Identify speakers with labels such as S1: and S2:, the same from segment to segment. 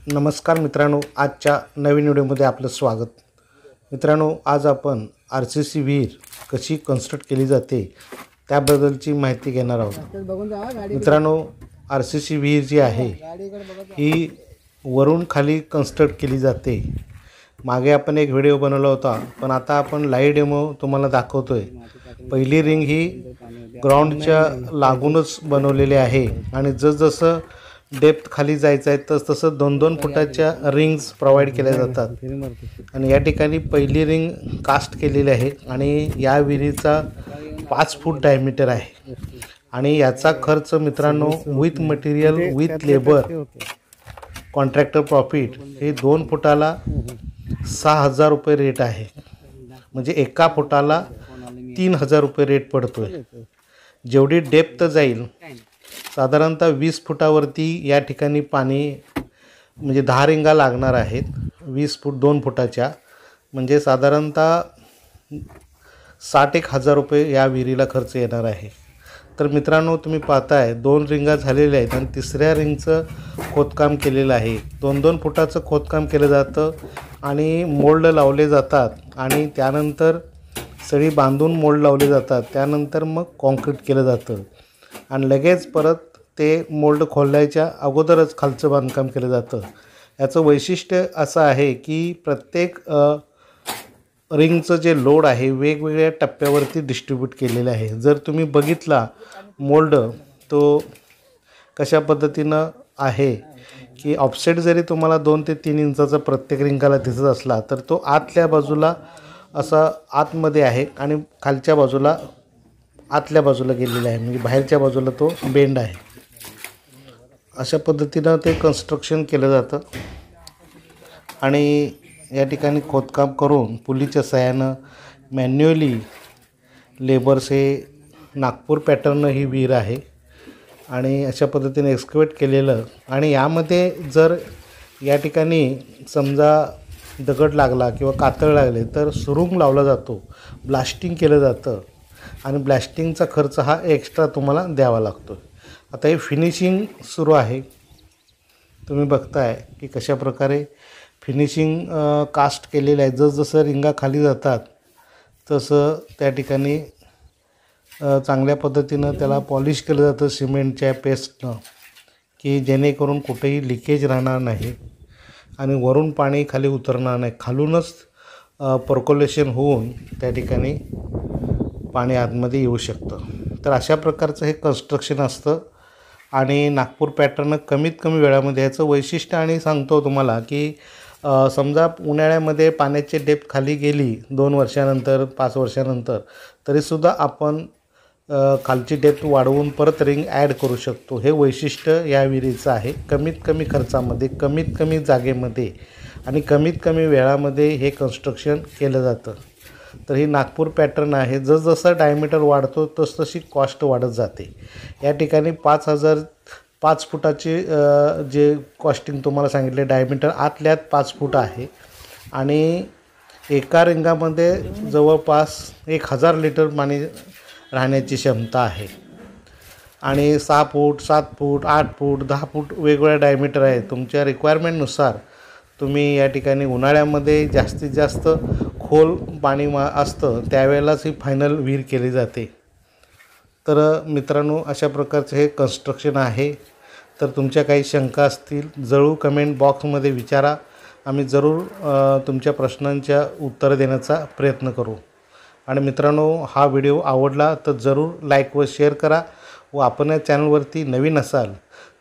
S1: नमस्कार मित्रांनो, आजच्या नवीन व्हिडिओमध्ये आपलं स्वागत। मित्रांनो, आज आपण आरसीसी विहीर कशी कन्स्ट्रक्ट केली जाते त्याबद्दलची माहिती घेणार आहोत। मित्रांनो, आरसीसी विहीर जी आहे ही वरून खाली कन्स्ट्रक्ट केली जाते। मागे आपण एक व्हिडिओ बनवला होता, पण आता आपण लाईव्ह डेमो तुम्हाला दाखवतोय। पहिली रिंग ही ग्राउंडच्या लागूनच बनवलेली आहे आणि जसजसं डेप्थ खाली जायचं आहे तसं 2-2 फुटाच्या रिंग्स प्रोवाइड केल्या जातात। आणि या ठिकाणी पहिली रिंग कास्ट केलेली आहे आणि या विहिरीचा 5 फूट डायमीटर आहे आणि याचा खर्च मित्रांनो with material with labour contractor profit हे 2 फुटाला 6,000 रुपये रेट आहे। म्हणजे एका फुटाला 3,000 रुपये रेट पडतोय। जेवढी डेप्थ जाईल साधारणतः 20 फुटावरती या ठिकाणी पाणी म्हणजे 10 रिंगा लागणार आहेत। 20 फूट 2 फुटाच्या म्हणजे साधारणतः 60,000 रुपये या विहिरीला खर्च येणार आहे। तर मित्रांनो, तुम्ही पाहताय 2 रिंगा झालेल्या आहेत आणि तिसऱ्या रिंगचं खोदकाम केलेलं आहे। 2-2 फुटाचं खोदकाम केलं जातं आणि मोल्ड लावले जातात आणि त्यानंतर सळी बांधून मोल्ड लावले जातात। त्यानंतर मग कॉन्क्रीट केलं जातं आणि लगेच परत ते मोल्ड खोलायच्या अगोदरच खालचं बांधकाम केलं जातं। याचं वैशिष्ट्य असं आहे की प्रत्येक रिंगचं जे लोड आहे वेगवेगळ्या टप्प्यावरती डिस्ट्रीब्यूट केलेलं आहे। जर तुम्ही बघितला मोल्ड तो कशा पद्धतीनं आहे की ऑफसेट जरी तुम्हाला 2 ते 3 इंचाचा प्रत्येक रिंगाला दिसत असला तर तो आतल्या बाजूला असा आतमध्ये आहे आणि खालच्या बाजूला आतल्या बाजूला गेलेला आहे, म्हणजे बाहेरच्या बाजूला तो बेंड आहे। अशा पद्धतीनं ते कन्स्ट्रक्शन केलं जातं आणि या ठिकाणी खोदकाम करून पुलीच्या सहाय्यानं मॅन्युअली लेबर्स हे नागपूर पॅटर्न ही विहीर आहे आणि अशा पद्धतीने एक्सकवेट केलेलं। आणि यामध्ये जर या ठिकाणी समजा दगड लागला किंवा कातळ लागले तर सुरुंग लावला जातो, ब्लास्टिंग केलं जातं आणि ब्लास्टिंगचा खर्च हा एक्स्ट्रा तुम्हाला द्यावा लागतो। आता हे फिनिशिंग सुरू आहे, तुम्ही बघताय की कशा प्रकारे फिनिशिंग कास्ट केलेलं आहे। जसजसं रिंगा खाली जातात तसं त्या ठिकाणी चांगल्या पद्धतीनं त्याला पॉलिश केलं जातं सिमेंटच्या पेस्टनं की जेणेकरून कुठेही लिकेज राहणार नाही आणि वरून पाणी खाली उतरणार नाही। खालूनच पर्कोलेशन होऊन त्या ठिकाणी पाणी आतमध्ये येऊ शकतं। तर अशा प्रकारचं हे कन्स्ट्रक्शन असतं आणि नागपूर पॅटर्न कमीत कमी वेळामध्ये याचं वैशिष्ट्य आणि सांगतो तुम्हाला की समजा उन्हाळ्यामध्ये पाण्याची डेप्थ खाली गेली 2 वर्षानंतर 5 वर्षानंतर तरीसुद्धा आपण खालची डेप्थ वाढवून परत रिंग ॲड करू शकतो। हे वैशिष्ट्य या विहिरीचं आहे। कमीत कमी खर्चामध्ये, कमीत कमी जागेमध्ये आणि कमीत कमी वेळामध्ये हे कन्स्ट्रक्शन केलं जातं। तर ही नागपूर पॅटर्न आहे। जसजसा डायमीटर वाढतो तसतशी कॉस्ट वाढत जाते। या ठिकाणी 5 फुटाचे जे कॉस्टिंग तुम्हाला सांगितले डायमीटर आतल्यात 5 फूट आहे आणि एका रिंगामध्ये जवळपास 1,000 लिटर पाणी राहण्याची क्षमता आहे आणि 6 फूट 7 फूट 8 फूट 10 फूट वेगवेगळ्या डायमीटर आहे। तुमच्या रिक्वायरमेंटनुसार तुम्ही या ठिकाणी उन्हाळ्यामध्ये जास्तीत जास्त खोल पाणी असतं त्यावेळेलाच ही फायनल विहीर केली जाते। तर मित्रांनो, अशा प्रकारचं हे कन्स्ट्रक्शन आहे। तर तुमच्या काही शंका असतील जरूर कमेंट बॉक्समध्ये विचारा, आम्ही जरूर तुमच्या प्रश्नांच्या उत्तर देण्याचा प्रयत्न करू। आणि मित्रांनो, हा व्हिडिओ आवडला तर जरूर लाईक व शेअर करा व आपण या चॅनलवरती नवीन असाल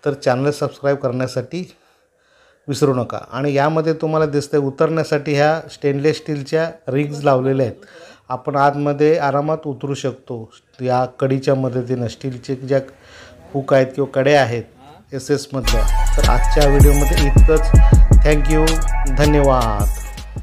S1: तर चॅनल सबस्क्राईब करण्यासाठी विसरू नका। आणि यामध्ये तुम्हाला दिसतंय उतरण्यासाठी ह्या स्टेनलेस स्टीलच्या रिंग्स लावलेल्या आहेत। आपण आतमध्ये आरामात उतरू शकतो या कडीच्या मदतीनं। स्टीलचे ज्या हुक आहेत किंवा कड्या आहेत SS मधल्या। तर आजच्या व्हिडिओमध्ये इतकंच। थँक्यू, धन्यवाद।